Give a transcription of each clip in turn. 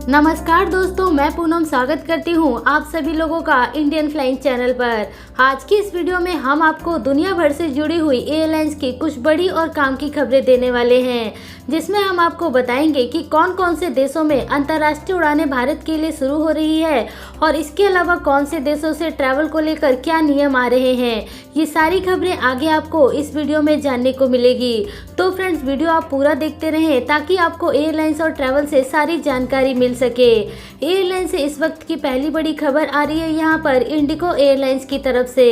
नमस्कार दोस्तों, मैं पूनम स्वागत करती हूँ आप सभी लोगों का इंडियन फ्लाइंग चैनल पर। आज की इस वीडियो में हम आपको दुनिया भर से जुड़ी हुई एयरलाइंस की कुछ बड़ी और काम की खबरें देने वाले हैं, जिसमें हम आपको बताएंगे कि कौन कौन से देशों में अंतर्राष्ट्रीय उड़ानें भारत के लिए शुरू हो रही है और इसके अलावा कौन से देशों से ट्रैवल को लेकर क्या नियम आ रहे हैं। ये सारी खबरें आगे आपको इस वीडियो में जानने को मिलेगी। तो फ्रेंड्स, वीडियो आप पूरा देखते रहें ताकि आपको एयरलाइंस और ट्रैवल से सारी जानकारी मिल सके। एयरलाइन से इस वक्त की पहली बड़ी खबर आ रही है यहाँ पर इंडिगो एयरलाइंस की तरफ से।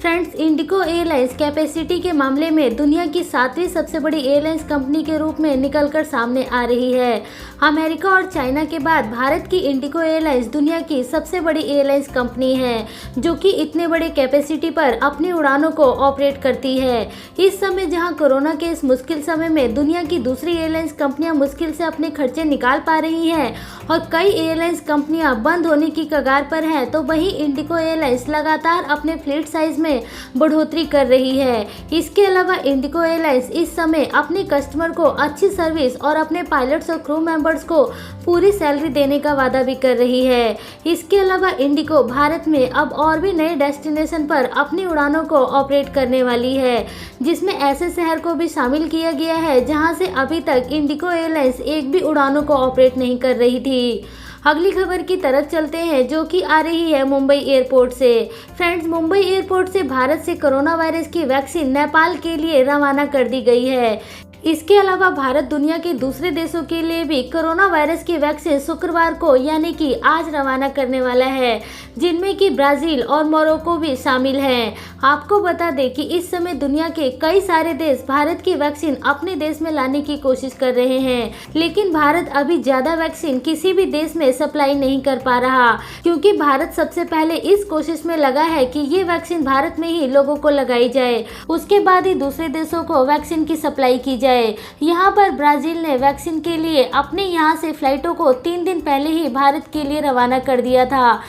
फ्रेंड्स, इंडिगो एयरलाइंस कैपेसिटी के मामले में दुनिया की 7वीं सबसे बड़ी एयरलाइंस कंपनी के रूप में निकलकर सामने आ रही है। अमेरिका और चाइना के बाद भारत की इंडिगो एयरलाइंस दुनिया की सबसे बड़ी एयरलाइंस कंपनी है, जो कि इतने बड़े कैपेसिटी पर अपनी उड़ानों को ऑपरेट करती है। इस समय जहां कोरोना के इस मुश्किल समय में दुनिया की दूसरी एयरलाइंस कंपनियां मुश्किल से अपने खर्चे निकाल पा रही हैं और कई एयरलाइंस कंपनियां बंद होने की कगार पर हैं, तो वहीं इंडिगो एयरलाइंस लगातार अपने फ्लीट साइज में बढ़ोतरी कर रही है। इसके अलावा इंडिगो एयरलाइंस इस समय अपने कस्टमर को अच्छी सर्विस और अपने पायलट्स और क्रू मेंबर्स को पूरी सैलरी देने का वादा भी कर रही है। इसके अलावा इंडिगो भारत में अब और भी नए डेस्टिनेशन पर अपनी उड़ानों को ऑपरेट करने वाली है, जिसमें ऐसे शहर को भी शामिल किया गया है जहां से अभी तक इंडिगो एयरलाइंस एक भी उड़ानों को ऑपरेट नहीं कर रही थी। अगली खबर की तरफ चलते हैं, जो कि आ रही है मुंबई एयरपोर्ट से। फ्रेंड्स, मुंबई एयरपोर्ट से भारत से कोरोना वायरस की वैक्सीन नेपाल के लिए रवाना कर दी गई है। इसके अलावा भारत दुनिया के दूसरे देशों के लिए भी कोरोना वायरस की वैक्सीन शुक्रवार को यानी कि आज रवाना करने वाला है, जिनमें कि ब्राजील और मोरक्को भी शामिल हैं। आपको बता दें कि इस समय दुनिया के कई सारे देश भारत की वैक्सीन अपने देश में लाने की कोशिश कर रहे हैं, लेकिन भारत अभी ज्यादा वैक्सीन किसी भी देश में सप्लाई नहीं कर पा रहा, क्योंकि भारत सबसे पहले इस कोशिश में लगा है कि ये वैक्सीन भारत में ही लोगों को लगाई जाए, उसके बाद ही दूसरे देशों को वैक्सीन की सप्लाई की जाए। यहाँ पर ब्राजील ने वैक्सीन के लिए अपने यहाँ से फ्लाइटों को 3 दिन पहले ही भारत के लिए रवाना कर दिया था,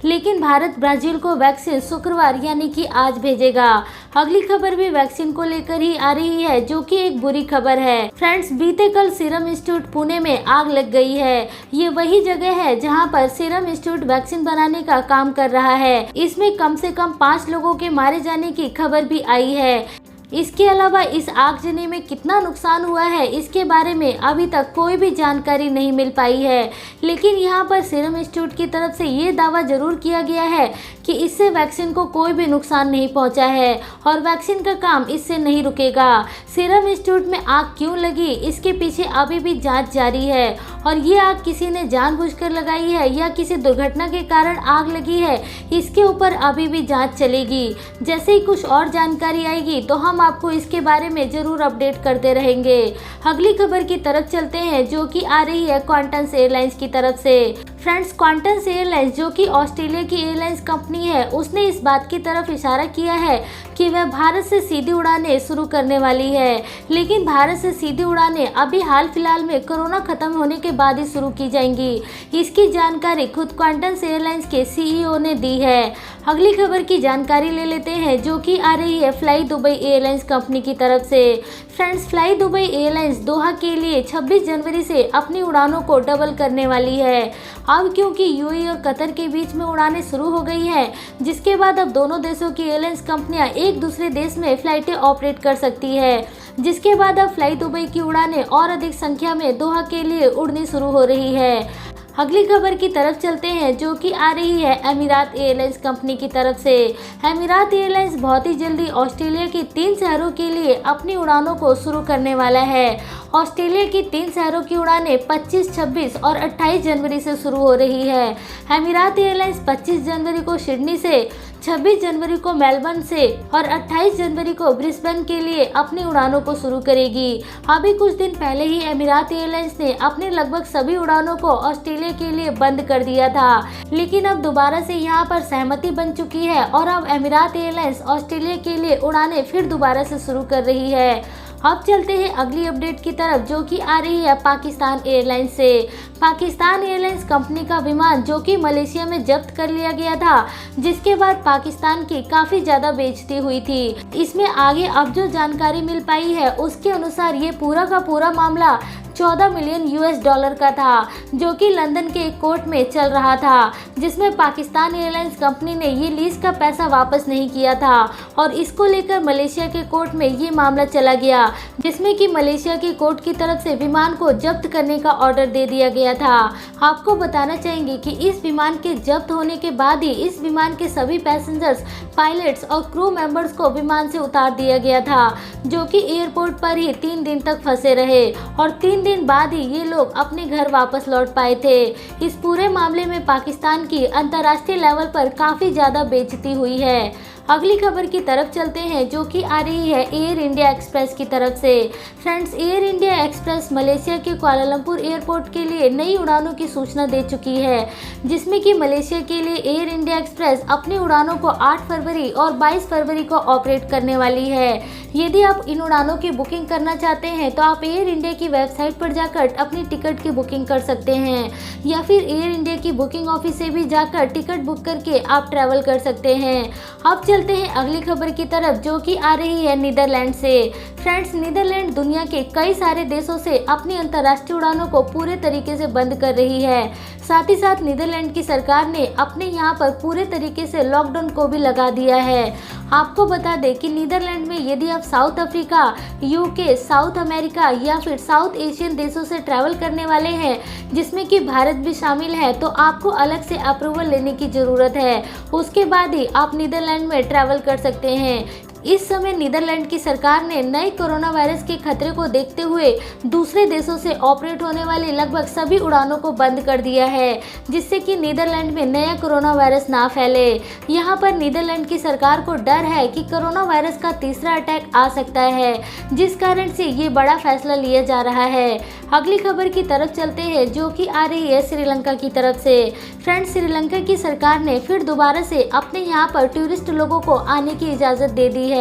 लेकिन भारत ब्राजील को वैक्सीन शुक्रवार यानी कि आज भेजेगा। अगली खबर भी वैक्सीन को लेकर ही आ रही है, जो कि एक बुरी खबर है। फ्रेंड्स, बीते कल सीरम इंस्टीट्यूट पुणे में आग लग गई है। ये वही जगह है जहां पर सीरम इंस्टीट्यूट वैक्सीन बनाने का काम कर रहा है। इसमें कम से कम 5 लोगों के मारे जाने की खबर भी आई है। इसके अलावा इस आगजनी में कितना नुकसान हुआ है, इसके बारे में अभी तक कोई भी जानकारी नहीं मिल पाई है, लेकिन यहाँ पर सीरम इंस्टीट्यूट की तरफ से ये दावा जरूर किया गया है कि इससे वैक्सीन को कोई भी नुकसान नहीं पहुँचा है और वैक्सीन का काम इससे नहीं रुकेगा। सीरम इंस्टीट्यूट में आग क्यों लगी, इसके पीछे अभी भी जाँच जारी है और ये आग किसी ने जानबूझकर लगाई है या किसी दुर्घटना के कारण आग लगी है, इसके ऊपर अभी भी जाँच चलेगी। जैसे ही कुछ और जानकारी आएगी तो हम आपको इसके बारे में जरूर अपडेट करते रहेंगे। अगली खबर की तरफ चलते हैं, जो कि आ रही है क्वांटस एयरलाइंस की तरफ से। फ्रेंड्स, क्वांटस एयरलाइंस जो कि ऑस्ट्रेलिया की एयरलाइंस कंपनी है, उसने इस बात की तरफ इशारा किया है कि वह भारत से सीधी उड़ानें शुरू करने वाली है, लेकिन भारत से सीधी उड़ानें अभी हाल फिलहाल में कोरोना खत्म होने के बाद ही शुरू की जाएंगी। इसकी जानकारी खुद क्वांटस एयरलाइंस के CEO ने दी है। अगली खबर की जानकारी ले लेते हैं, जो कि आ रही है फ्लाई दुबई एयरलाइंस कंपनी की तरफ से। फ्रेंड्स, फ्लाई दुबई एयरलाइंस दोहा के लिए 26 जनवरी से अपनी उड़ानों को डबल करने वाली है। अब क्योंकि यूएई और कतर के बीच में उड़ानें शुरू हो गई हैं, जिसके बाद अब दोनों देशों की एयरलाइंस कंपनियां एक दूसरे देश में फ्लाइटें ऑपरेट कर सकती है, जिसके बाद अब फ्लाई दुबई की उड़ानें और अधिक संख्या में दोहा के लिए उड़नी शुरू हो रही है। अगली खबर की तरफ चलते हैं, जो कि आ रही है अमीरात एयरलाइंस कंपनी की तरफ से। अमीरात एयरलाइंस बहुत ही जल्दी ऑस्ट्रेलिया के 3 शहरों के लिए अपनी उड़ानों को शुरू करने वाला है। ऑस्ट्रेलिया की 3 शहरों की उड़ानें 25, 26 और 28 जनवरी से शुरू हो रही है। अमीरात एयरलाइंस 25 जनवरी को सिडनी से, 26 जनवरी को मेलबर्न से और 28 जनवरी को ब्रिस्बेन के लिए अपनी उड़ानों को शुरू करेगी। अभी कुछ दिन पहले ही अमीरात एयरलाइंस ने अपने लगभग सभी उड़ानों को ऑस्ट्रेलिया के लिए बंद कर दिया था, लेकिन अब दोबारा से यहां पर सहमति बन चुकी है और अब अमीरात एयरलाइंस ऑस्ट्रेलिया के लिए उड़ानें फिर दोबारा से शुरू कर रही है। अब चलते हैं अगली अपडेट की तरफ, जो कि आ रही है पाकिस्तान एयरलाइंस से। पाकिस्तान एयरलाइंस कंपनी का विमान जो कि मलेशिया में जब्त कर लिया गया था, जिसके बाद पाकिस्तान की काफी ज्यादा बेइज्जती हुई थी। इसमें आगे अब जो जानकारी मिल पाई है उसके अनुसार ये पूरा का पूरा मामला 14 मिलियन यूएस डॉलर का था, जो कि लंदन के एक कोर्ट में चल रहा था, जिसमें पाकिस्तान एयरलाइंस कंपनी ने ये लीज का पैसा वापस नहीं किया था और इसको लेकर मलेशिया के कोर्ट में ये मामला चला गया, जिसमें कि मलेशिया की कोर्ट की तरफ से विमान को जब्त करने का ऑर्डर दे दिया गया था। आपको बताना चाहेंगे कि इस विमान के जब्त होने के बाद ही इस विमान के सभी पैसेंजर्स, पायलट्स और क्रू मेंबर्स को विमान से उतार दिया गया था, जो कि एयरपोर्ट पर ही 3 दिन तक फंसे रहे और 3 दिन बाद ही ये लोग अपने घर वापस लौट पाए थे। इस पूरे मामले में पाकिस्तान की अंतर्राष्ट्रीय लेवल पर काफ़ी ज़्यादा बेइज्जती हुई है। अगली खबर की तरफ चलते हैं, जो कि आ रही है एयर इंडिया एक्सप्रेस की तरफ से। Friends, air India express Malaysia के कुआलालंपुर एयरपोर्ट के लिए नई उड़ानों की सूचना दे चुकी है, जिसमें कि मलेशिया के लिए एयर इंडिया एक्सप्रेस अपनी उड़ानों को 8 फरवरी और 22 फरवरी को ऑपरेट करने वाली है। यदि आप इन उड़ानों की बुकिंग करना चाहते हैं तो आप एयर इंडिया की वेबसाइट पर जाकर अपनी टिकट की बुकिंग कर सकते हैं, या फिर एयर इंडिया की बुकिंग ऑफिस से भी जाकर टिकट बुक करके आप ट्रैवल कर सकते हैं। अब चलते हैं अगली खबर की तरफ, जो कि आ रही है नीदरलैंड से। फ्रेंड्स, नीदरलैंड दुनिया के कई सारे देशों से अपनी अंतर्राष्ट्रीय उड़ानों को पूरे तरीके से बंद कर रही है। साथ ही साथ नीदरलैंड की सरकार ने अपने यहाँ पर पूरे तरीके से लॉकडाउन को भी लगा दिया है। आपको बता दें कि नीदरलैंड में यदि आप south Africa, UK, south America या फिर साउथ एशियन देशों से ट्रैवल करने वाले हैं, जिसमें कि भारत भी शामिल है, तो आपको अलग से अप्रूवल लेने की ज़रूरत है। उसके बाद ही आप नीदरलैंड में ट्रैवल कर सकते हैं। इस समय नीदरलैंड की सरकार ने नए कोरोना वायरस के खतरे को देखते हुए दूसरे देशों से ऑपरेट होने वाली लगभग सभी उड़ानों को बंद कर दिया है, जिससे कि नीदरलैंड में नया कोरोना वायरस ना फैले। यहाँ पर नीदरलैंड की सरकार को डर है कि कोरोना वायरस का तीसरा अटैक आ सकता है, जिस कारण से ये बड़ा फैसला लिया जा रहा है। अगली खबर की तरफ चलते हैं, जो कि आ रही है श्रीलंका की तरफ से। फ्रेंड्स, श्रीलंका की सरकार ने फिर दोबारा से अपने यहाँ पर टूरिस्ट लोगों को आने की इजाज़त दे दी है।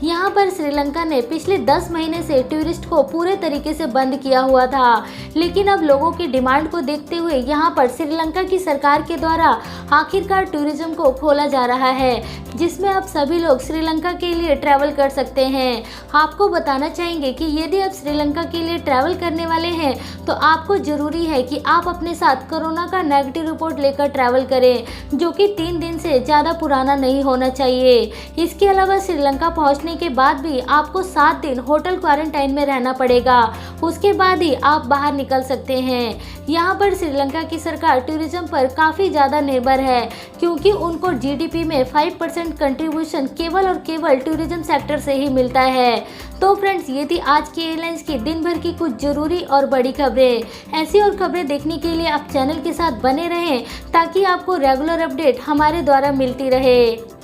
यहाँ पर श्रीलंका ने पिछले 10 महीने से टूरिस्ट को पूरे तरीके से बंद किया हुआ था, लेकिन अब लोगों की डिमांड को देखते हुए यहाँ पर श्रीलंका की सरकार के द्वारा आखिरकार टूरिज्म को खोला जा रहा है, जिसमें अब सभी लोग श्रीलंका के लिए ट्रैवल कर सकते हैं। आपको बताना चाहेंगे कि यदि आप श्रीलंका के लिए ट्रैवल करने वाले हैं तो आपको जरूरी है कि आप अपने साथ कोरोना का नेगेटिव रिपोर्ट लेकर ट्रैवल करें, जो कि 3 दिन से ज़्यादा पुराना नहीं होना चाहिए। इसके अलावा श्रीलंका पहुंचने के बाद भी आपको 7 दिन होटल क्वारंटाइन में रहना पड़ेगा, उसके बाद ही आप बाहर निकल सकते हैं। यहाँ पर श्रीलंका की सरकार टूरिज्म पर काफ़ी ज़्यादा निर्भर है, क्योंकि उनको जीडीपी में 5% कंट्रीब्यूशन केवल और केवल टूरिज्म सेक्टर से ही मिलता है। तो फ्रेंड्स, ये थी आज की एयरलाइंस की दिन भर की कुछ जरूरी और बड़ी खबरें। ऐसी और खबरें देखने के लिए आप चैनल के साथ बने रहें, ताकि आपको रेगुलर अपडेट हमारे द्वारा मिलती रहे।